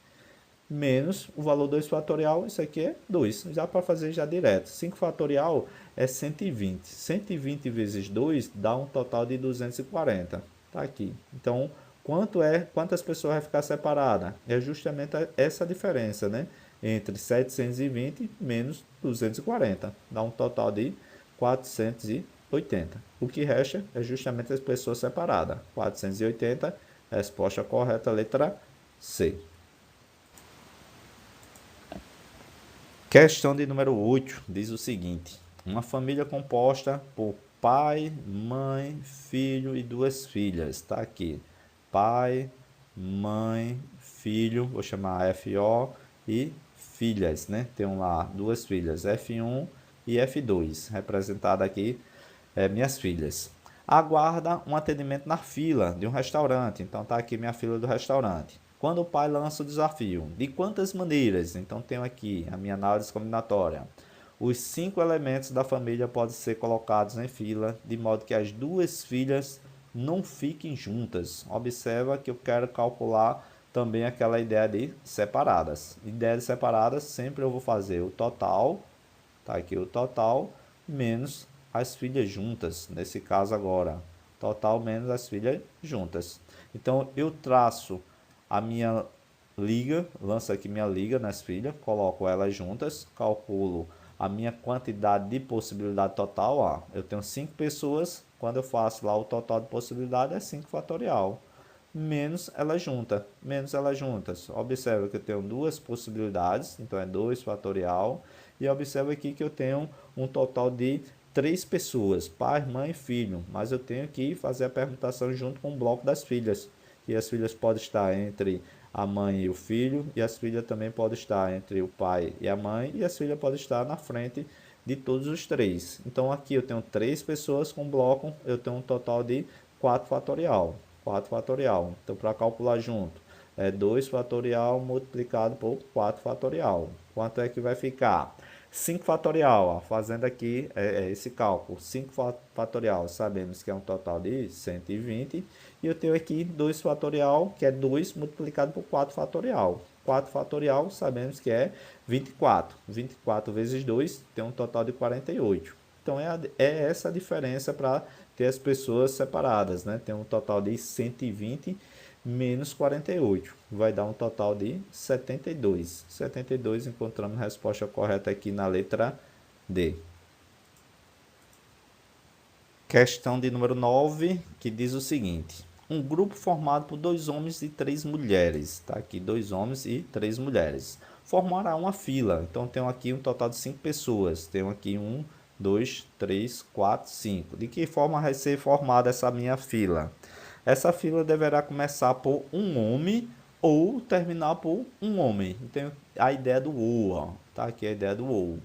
menos o valor 2 fatorial, isso aqui é 2, já para fazer já direto. 5 fatorial é 120, 120 vezes 2 dá um total de 240, tá aqui. Então, quantas pessoas vai ficar separada? É justamente essa diferença, né? Entre 720 menos 240, dá um total de 480. O que resta é justamente as pessoas separadas. 480, resposta correta, letra C. Questão de número 8 diz o seguinte: uma família composta por pai, mãe, filho e duas filhas. Está aqui: pai, mãe, filho, vou chamar FO, e filhas, né? Tem lá duas filhas, F1 e F2, representada aqui minhas filhas. Aguarda um atendimento na fila de um restaurante. Então tá aqui minha fila do restaurante. Quando o pai lança o desafio, de quantas maneiras? Então tenho aqui a minha análise combinatória. Os 5 elementos da família podem ser colocados em fila, de modo que as duas filhas não fiquem juntas. Observa que eu quero calcular também aquela ideia de separadas. Ideia de separadas, sempre eu vou fazer o total, tá aqui o total, menos as filhas juntas, nesse caso agora, total menos as filhas juntas. Então eu traço a minha liga, lanço aqui minha liga nas filhas, coloco elas juntas, calculo a minha quantidade de possibilidade total. Ó, eu tenho 5 pessoas, quando eu faço lá o total de possibilidade é 5 fatorial, menos elas juntas, menos elas juntas. Observa que eu tenho duas possibilidades, então é 2 fatorial, e observa aqui que eu tenho um total de 3 pessoas, pai, mãe e filho, mas eu tenho que fazer a permutação junto com o bloco das filhas, e as filhas podem estar entre a mãe e o filho, e as filhas também podem estar entre o pai e a mãe, e as filhas podem estar na frente de todos os três. Então aqui eu tenho 3 pessoas com bloco, eu tenho um total de 4 fatorial, 4 fatorial. Então para calcular junto, é 2 fatorial multiplicado por 4 fatorial. Quanto é que vai ficar? 5 fatorial, ó, fazendo aqui esse cálculo, 5 fatorial, sabemos que é um total de 120, e eu tenho aqui 2 fatorial, que é 2 multiplicado por 4 fatorial. 4 fatorial, sabemos que é 24. 24 vezes 2 tem um total de 48. Então é essa a diferença para ter as pessoas separadas, né? Tem um total de 120 menos 48, vai dar um total de 72. 72, encontramos a resposta correta aqui na letra D. Questão de número 9, que diz o seguinte: um grupo formado por 2 homens e 3 mulheres, tá aqui 2 homens e 3 mulheres, formará uma fila. Então tenho aqui um total de 5 pessoas, tenho aqui 1, 2, 3, 4, 5. De que forma vai ser formada essa minha fila? Essa fila deverá começar por um homem ou terminar por um homem. Então, a ideia do ou, ó, tá aqui a ideia do ou.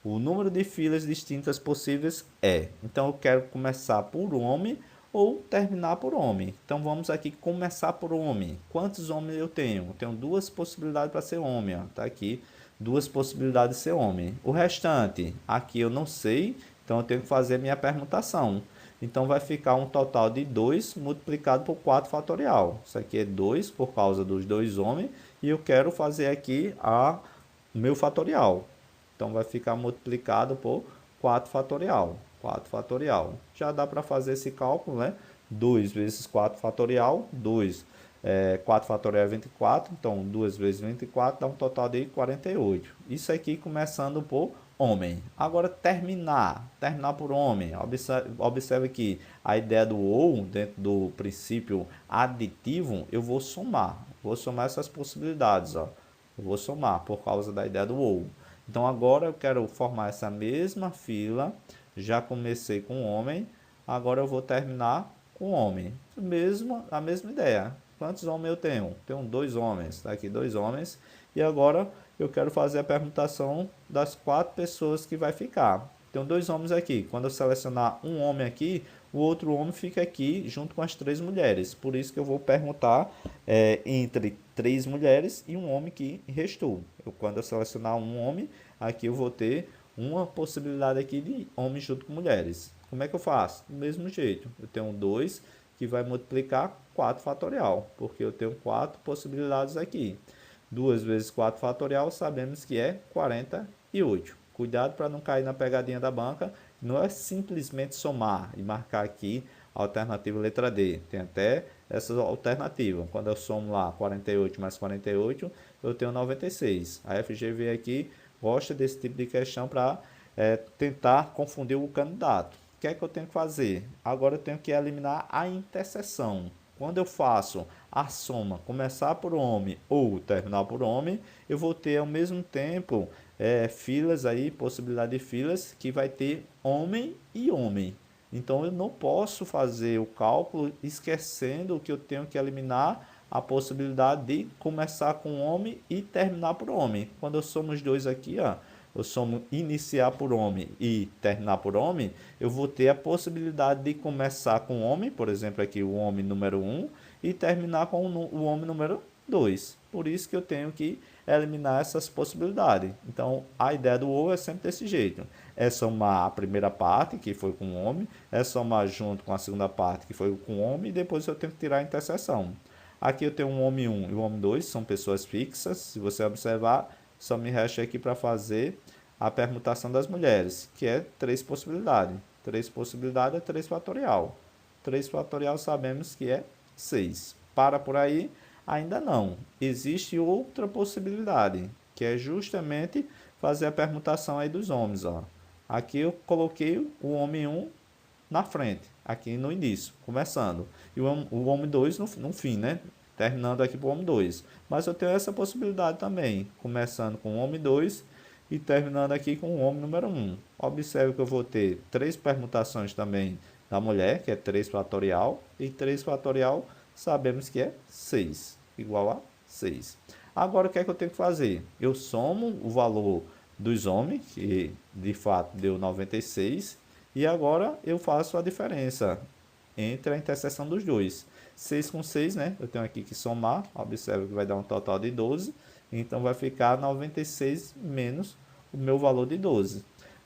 O número de filas distintas possíveis é. Então, eu quero começar por homem ou terminar por homem. Então, vamos aqui começar por homem. Quantos homens eu tenho? Eu tenho 2 possibilidades para ser homem, ó. Tá aqui 2 possibilidades de ser homem. O restante, aqui eu não sei, então eu tenho que fazer a minha permutação. Então vai ficar um total de 2 multiplicado por 4 fatorial. Isso aqui é 2 por causa dos 2 homens. E eu quero fazer aqui o meu fatorial. Então vai ficar multiplicado por 4 fatorial. 4 fatorial. Já dá para fazer esse cálculo, né? 2 vezes 4 fatorial. 4 fatorial é 24. Então 2 vezes 24 dá um total de 48. Isso aqui começando por homem. Agora terminar por homem. Observe que a ideia do ou, dentro do princípio aditivo, eu vou somar essas possibilidades, ó. Eu vou somar por causa da ideia do ou. Então agora eu quero formar essa mesma fila, já comecei com homem, agora eu vou terminar com homem. A mesma ideia. Quantos homens eu tenho? Tenho 2 homens, tá aqui 2 homens, e agora eu quero fazer a permutação das 4 pessoas que vai ficar. Tenho 2 homens aqui. Quando eu selecionar um homem aqui, o outro homem fica aqui junto com as 3 mulheres. Por isso que eu vou permutar entre 3 mulheres e um homem que restou. Quando eu selecionar um homem, aqui eu vou ter uma possibilidade aqui de homens junto com mulheres. Como é que eu faço? Do mesmo jeito, eu tenho 2 que vai multiplicar 4 fatorial, porque eu tenho 4 possibilidades aqui. 2 vezes 4 fatorial, sabemos que é 48. Cuidado para não cair na pegadinha da banca, não é simplesmente somar e marcar aqui a alternativa letra D. Tem até essa alternativa. Quando eu somo lá 48 mais 48, eu tenho 96. A FGV aqui gosta desse tipo de questão para tentar confundir o candidato. O que é que eu tenho que fazer? Agora eu tenho que eliminar a interseção. Quando eu faço a soma começar por homem ou terminar por homem, eu vou ter ao mesmo tempo filas aí, possibilidade de filas que vai ter homem e homem. Então eu não posso fazer o cálculo esquecendo que eu tenho que eliminar a possibilidade de começar com homem e terminar por homem. Quando eu somo os dois aqui, ó, eu somo iniciar por homem e terminar por homem, eu vou ter a possibilidade de começar com homem, por exemplo, aqui o homem número 1, e terminar com o homem número 2. Por isso que eu tenho que eliminar essas possibilidades. Então, a ideia do ou é sempre desse jeito. É somar a primeira parte, que foi com o homem, é somar junto com a segunda parte, que foi com o homem, e depois eu tenho que tirar a interseção. Aqui eu tenho um homem 1 e um homem 2, são pessoas fixas. Se você observar, só me resta aqui para fazer a permutação das mulheres, que é 3 possibilidades. 3 possibilidades é 3 fatorial. 3 fatorial sabemos que é 6. Para por aí? Ainda não. Existe outra possibilidade, que é justamente fazer a permutação aí dos homens. Ó. Aqui eu coloquei o homem 1 na frente, aqui no início, começando. E o homem 2 no fim, né? Terminando aqui para o homem 2. Mas eu tenho essa possibilidade também, começando com o homem 2 e terminando aqui com o homem número 1. Observe que eu vou ter 3 permutações também da mulher, que é 3 fatorial, e 3 fatorial sabemos que é 6, igual a 6. Agora, o que é que eu tenho que fazer? Eu somo o valor dos homens, que de fato deu 96, e agora eu faço a diferença entre a interseção dos dois. 6 com 6, né? Eu tenho aqui que somar, observe que vai dar um total de 12, então vai ficar 96 menos o meu valor de 12.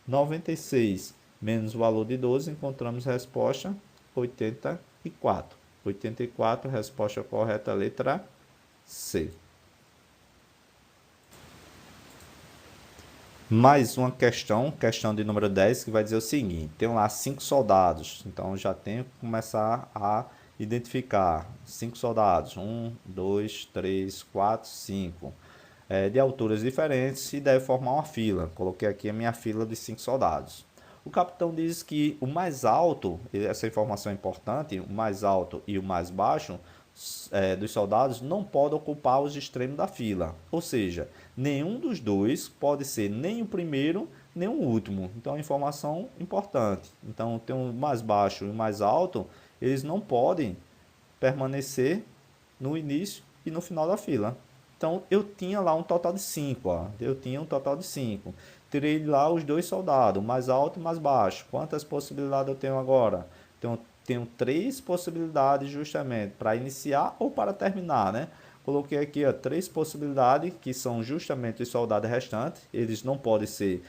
96 menos o valor de 12, encontramos a resposta 84. 84, resposta correta, letra C. Mais uma questão de número 10, que vai dizer o seguinte: tem lá 5 soldados, então já tenho que começar a identificar 5 soldados, 1, 2, 3, 4, 5, de alturas diferentes, e deve formar uma fila. Coloquei aqui a minha fila de 5 soldados. O capitão diz que o mais alto, essa informação é importante, o mais alto e o mais baixo dos soldados não podem ocupar os extremos da fila. Ou seja, nenhum dos dois pode ser nem o primeiro, nem o último. Então, é uma informação importante. Então, tem o mais baixo e o mais alto, eles não podem permanecer no início e no final da fila. Então, eu tinha lá um total de 5. Ó. Eu tinha um total de 5. Tirei lá os dois soldados, mais alto e mais baixo. Quantas possibilidades eu tenho agora? Tenho 3 possibilidades justamente para iniciar ou para terminar, né? Coloquei aqui 3 possibilidades, que são justamente os soldados restantes. Eles não podem ser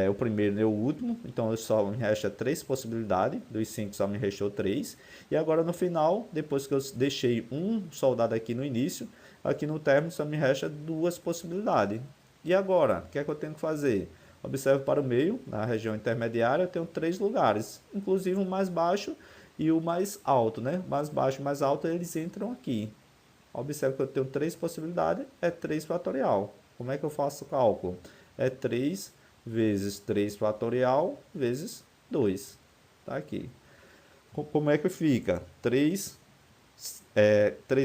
o primeiro nem o último, então só me resta 3 possibilidades. Dos 5 só me restou 3. E agora no final, depois que eu deixei um soldado aqui no início, aqui no término só me resta 2 possibilidades. E agora, o que é que eu tenho que fazer? Observe para o meio, na região intermediária, eu tenho 3 lugares, inclusive o mais baixo e o mais alto, né? Mais baixo e mais alto, eles entram aqui. Observe que eu tenho 3 possibilidades, é 3 fatorial. Como é que eu faço o cálculo? É 3 vezes 3 fatorial vezes 2. Tá aqui. Como é que fica? 3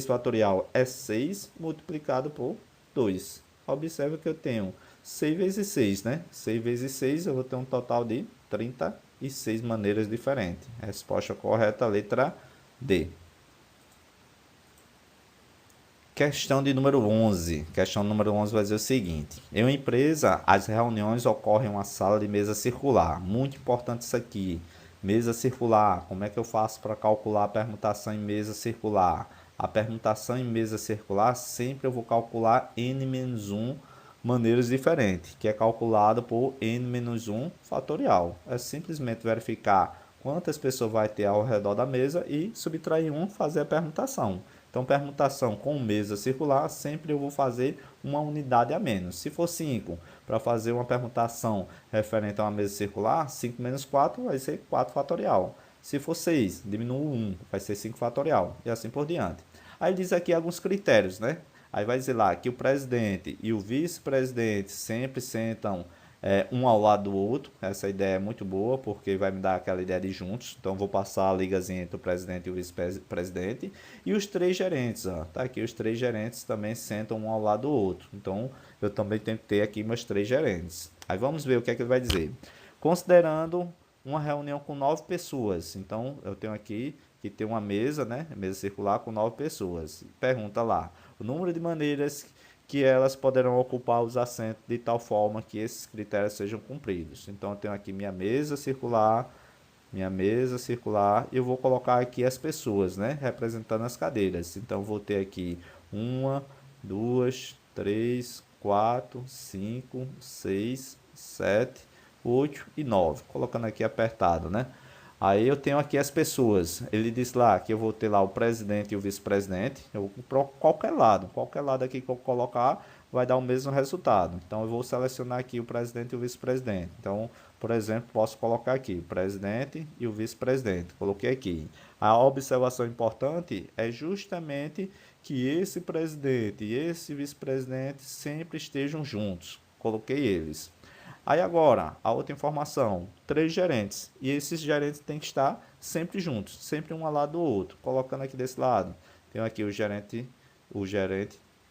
fatorial é 6 multiplicado por 2. Observe que eu tenho 6 vezes 6, né? 6 vezes 6, eu vou ter um total de 36 maneiras diferentes. Resposta correta, letra D. Questão de número 11. Questão número 11 vai dizer o seguinte: em uma empresa, as reuniões ocorrem em uma sala de mesa circular. Muito importante isso aqui. Mesa circular. Como é que eu faço para calcular a permutação em mesa circular? A permutação em mesa circular, sempre eu vou calcular n-1 maneiras diferentes, que é calculado por n-1 fatorial. É simplesmente verificar quantas pessoas vai ter ao redor da mesa e subtrair 1, fazer a permutação. Então, permutação com mesa circular, sempre eu vou fazer uma unidade a menos. Se for 5, para fazer uma permutação referente a uma mesa circular, 5 menos 4 vai ser 4 fatorial. Se for 6, diminuo 1, vai ser 5 fatorial, e assim por diante. Aí diz aqui alguns critérios, né? Aí vai dizer lá que o presidente e o vice-presidente sempre sentam um ao lado do outro. Essa ideia é muito boa, porque vai me dar aquela ideia de juntos. Então, vou passar a ligazinha entre o presidente e o vice-presidente. E os 3 gerentes, ó, tá aqui, os 3 gerentes também sentam um ao lado do outro. Então, eu também tenho que ter aqui meus 3 gerentes. Aí, vamos ver o que é que ele vai dizer. Considerando uma reunião com 9 pessoas. Então, eu tenho aqui que ter uma mesa, né? Mesa circular com 9 pessoas. Pergunta lá, o número de maneiras que elas poderão ocupar os assentos de tal forma que esses critérios sejam cumpridos. Então, eu tenho aqui minha mesa circular, e eu vou colocar aqui as pessoas, né, representando as cadeiras. Então, vou ter aqui 1, 2, 3, 4, 5, 6, 7, 8 e 9. Colocando aqui apertado, né? Aí eu tenho aqui as pessoas. Ele diz lá que eu vou ter lá o presidente e o vice-presidente. Eu vou para qualquer lado aqui que eu colocar vai dar o mesmo resultado. Então eu vou selecionar aqui o presidente e o vice-presidente. Então, por exemplo, posso colocar aqui o presidente e o vice-presidente. Coloquei aqui. A observação importante é justamente que esse presidente e esse vice-presidente sempre estejam juntos. Coloquei eles. Aí agora, a outra informação, 3 gerentes, e esses gerentes têm que estar sempre juntos, sempre um ao lado do outro. Colocando aqui desse lado, tenho aqui o gerente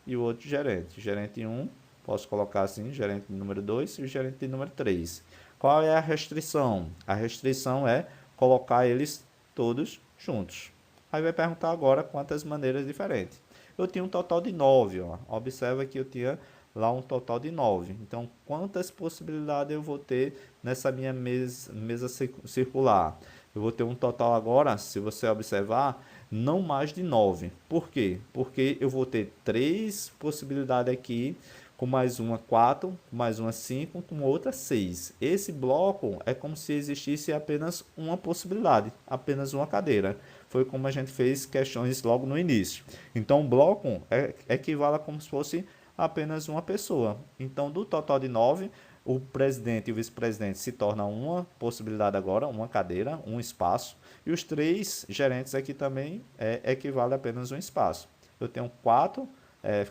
e o outro gerente. Gerente 1, posso colocar assim, gerente número 2 e o gerente número 3. Qual é a restrição? A restrição é colocar eles todos juntos. Aí vai perguntar agora quantas maneiras diferentes. Eu tinha um total de 9, ó. Observa que eu tinha lá um total de 9. Então, quantas possibilidades eu vou ter nessa minha mesa circular? Eu vou ter um total agora, se você observar, não mais de 9. Por quê? Porque eu vou ter 3 possibilidades aqui, com mais uma 4, com mais uma 5, com outra 6. Esse bloco é como se existisse apenas uma possibilidade, apenas uma cadeira. Foi como a gente fez questões logo no início. Então, o bloco equivale a como se fosse apenas uma pessoa. Então, do total de 9, o presidente e o vice-presidente se tornam uma possibilidade agora, uma cadeira, um espaço. E os 3 gerentes aqui também equivale a apenas um espaço. Eu tenho 4,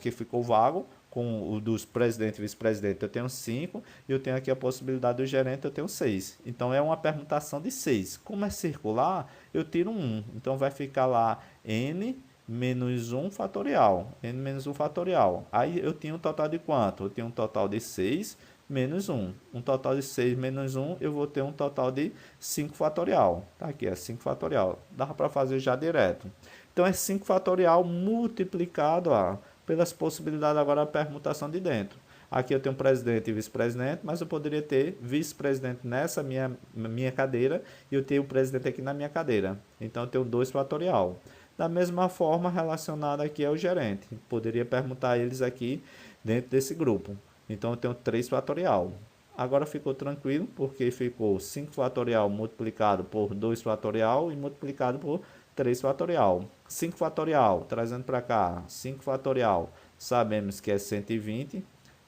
que ficou vago, com o dos presidente e vice-presidente eu tenho 5, e eu tenho aqui a possibilidade do gerente, eu tenho 6. Então, é uma permutação de 6. Como é circular, eu tiro 1. Então, vai ficar lá n menos 1 fatorial. N menos 1 fatorial. Aí, eu tinha um total de quanto? Eu tenho um total de 6 menos 1. Um total de 6 menos 1, eu vou ter um total de 5 fatorial. Tá aqui, é 5 fatorial. Dá para fazer já direto. Então, é 5 fatorial multiplicado pelas possibilidades agora da permutação de dentro. Aqui eu tenho presidente e vice-presidente, mas eu poderia ter vice-presidente nessa minha cadeira e eu tenho o presidente aqui na minha cadeira. Então, eu tenho 2 fatorial. Da mesma forma, relacionado aqui ao gerente. Poderia permutar eles aqui dentro desse grupo. Então, eu tenho 3 fatorial. Agora ficou tranquilo, porque ficou 5 fatorial multiplicado por 2 fatorial e multiplicado por 3 fatorial. 5 fatorial, trazendo para cá, 5 fatorial, sabemos que é 120,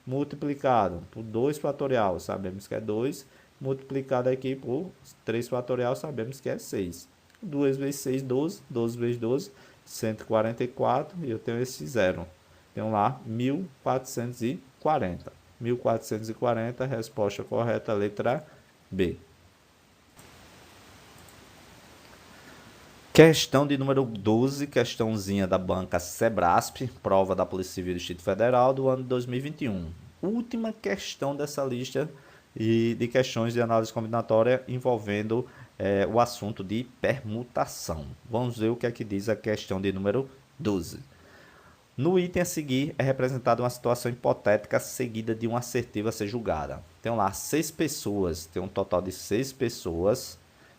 multiplicado por 2 fatorial, sabemos que é 2, multiplicado aqui por 3 fatorial, sabemos que é 6. 2 vezes 6, 12, 12 vezes 12, 144, e eu tenho esse zero. Tenho lá 1440. 1440, resposta correta, letra B. Questão de número 12, questãozinha da banca Sebrasp, prova da Polícia Civil do Distrito Federal do ano de 2021. Última questão dessa lista de questões de análise combinatória envolvendo o assunto de permutação. Vamos ver o que é que diz a questão de número 12. No item a seguir é representada uma situação hipotética seguida de uma assertiva a ser julgada. Tem lá 6 pessoas, tem um total de 6 pessoas.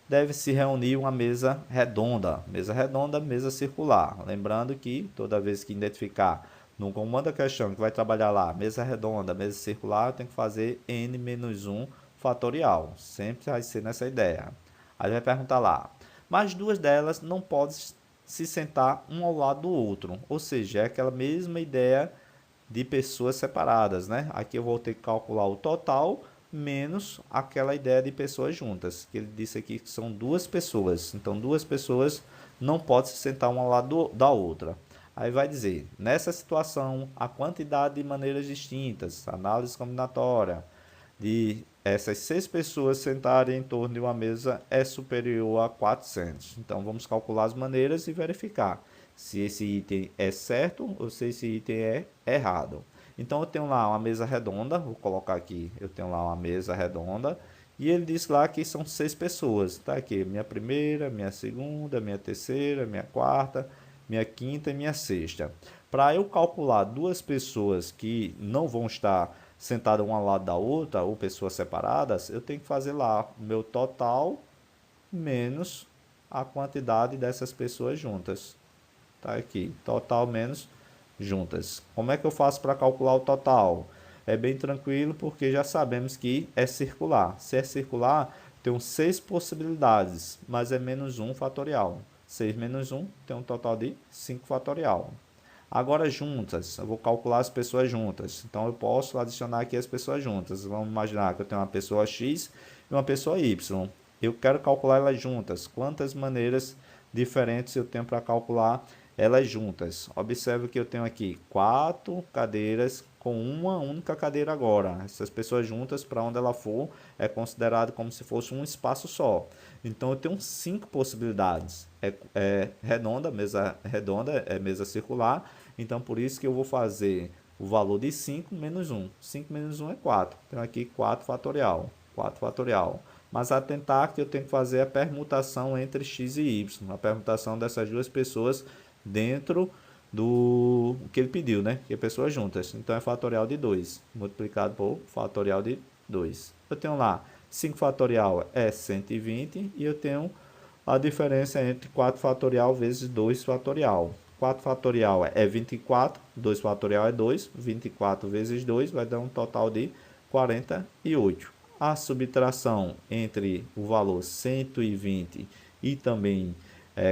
Deve se reunir uma mesa redonda, mesa circular. Lembrando que toda vez que identificar No comando da questão que vai trabalhar lá, mesa redonda, mesa circular, eu tenho que fazer n menos 1 fatorial. Sempre vai ser nessa ideia. Aí vai perguntar lá, mas duas delas não podem se sentar um ao lado do outro. Ou seja, é aquela mesma ideia de pessoas separadas, né? Aqui eu vou ter que calcular o total menos aquela ideia de pessoas juntas, que ele disse aqui que são duas pessoas. Então, duas pessoas não podem se sentar uma ao lado da outra. Aí vai dizer, nessa situação, a quantidade de maneiras distintas, análise combinatória, de essas 6 pessoas sentarem em torno de uma mesa é superior a 400. Então, vamos calcular as maneiras e verificar se esse item é certo ou se esse item é errado. Então, eu tenho lá uma mesa redonda, vou colocar aqui, eu tenho lá uma mesa redonda, e ele diz lá que são 6 pessoas. Tá aqui, minha primeira, minha segunda, minha terceira, minha quarta, minha quinta e minha sexta. Para eu calcular duas pessoas que não vão estar sentadas uma ao lado da outra, ou pessoas separadas, eu tenho que fazer lá o meu total menos a quantidade dessas pessoas juntas. Tá aqui, total menos juntas. Como é que eu faço para calcular o total? É bem tranquilo, porque já sabemos que é circular. Se é circular, tem 6 possibilidades, mas é menos 1 fatorial. 6 menos 1 tem um total de 5 fatorial. Agora juntas, eu vou calcular as pessoas juntas. Então eu posso adicionar aqui as pessoas juntas. Vamos imaginar que eu tenho uma pessoa X e uma pessoa Y. Eu quero calcular elas juntas. Quantas maneiras diferentes eu tenho para calcular elas juntas? Observe que eu tenho aqui 4 cadeiras com uma única cadeira agora. Essas pessoas juntas, para onde ela for, é considerado como se fosse um espaço só. Então eu tenho 5 possibilidades. É redonda, mesa redonda, é mesa circular. Então por isso que eu vou fazer o valor de 5 menos 1. 5 menos 1 é 4. Então aqui 4 fatorial. 4 fatorial. Mas atentar que eu tenho que fazer a permutação entre x e y. A permutação dessas duas pessoas dentro do que ele pediu, né? Que é pessoas juntas. Então é fatorial de 2 multiplicado por fatorial de 2. Eu tenho lá 5 fatorial é 120 e eu tenho a diferença entre 4 fatorial vezes 2 fatorial. 4 fatorial é 24, 2 fatorial é 2, 24 vezes 2 vai dar um total de 48. A subtração entre o valor 120 e também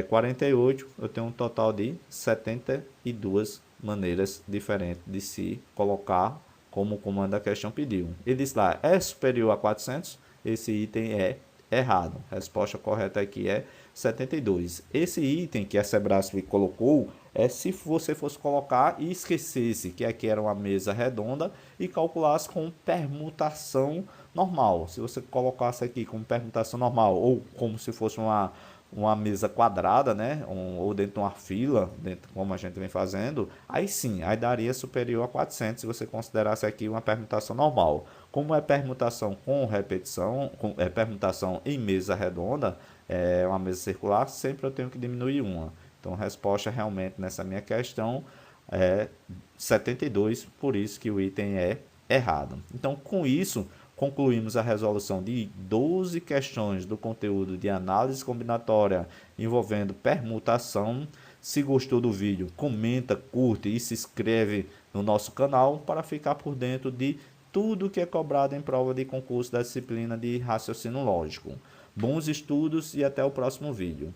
48, eu tenho um total de 72 maneiras diferentes de se colocar como o comando da questão pediu. Ele diz lá, é superior a 400? Esse item é errado. A resposta correta aqui é 72. Esse item que a Sebrasp colocou é se você fosse colocar e esquecesse que aqui era uma mesa redonda e calculasse com permutação normal. Se você colocasse aqui com permutação normal ou como se fosse uma mesa quadrada, né? Ou dentro de uma fila, dentro, como a gente vem fazendo, aí sim, aí daria superior a 400 se você considerasse aqui uma permutação normal. Como é permutação com repetição, permutação em mesa redonda, é uma mesa circular, sempre eu tenho que diminuir uma. Então, a resposta realmente nessa minha questão é 72, por isso que o item é errado. Então, com isso, concluímos a resolução de 12 questões do conteúdo de análise combinatória envolvendo permutação. Se gostou do vídeo, comenta, curte e se inscreve no nosso canal para ficar por dentro de tudo que é cobrado em prova de concurso da disciplina de raciocínio lógico. Bons estudos e até o próximo vídeo.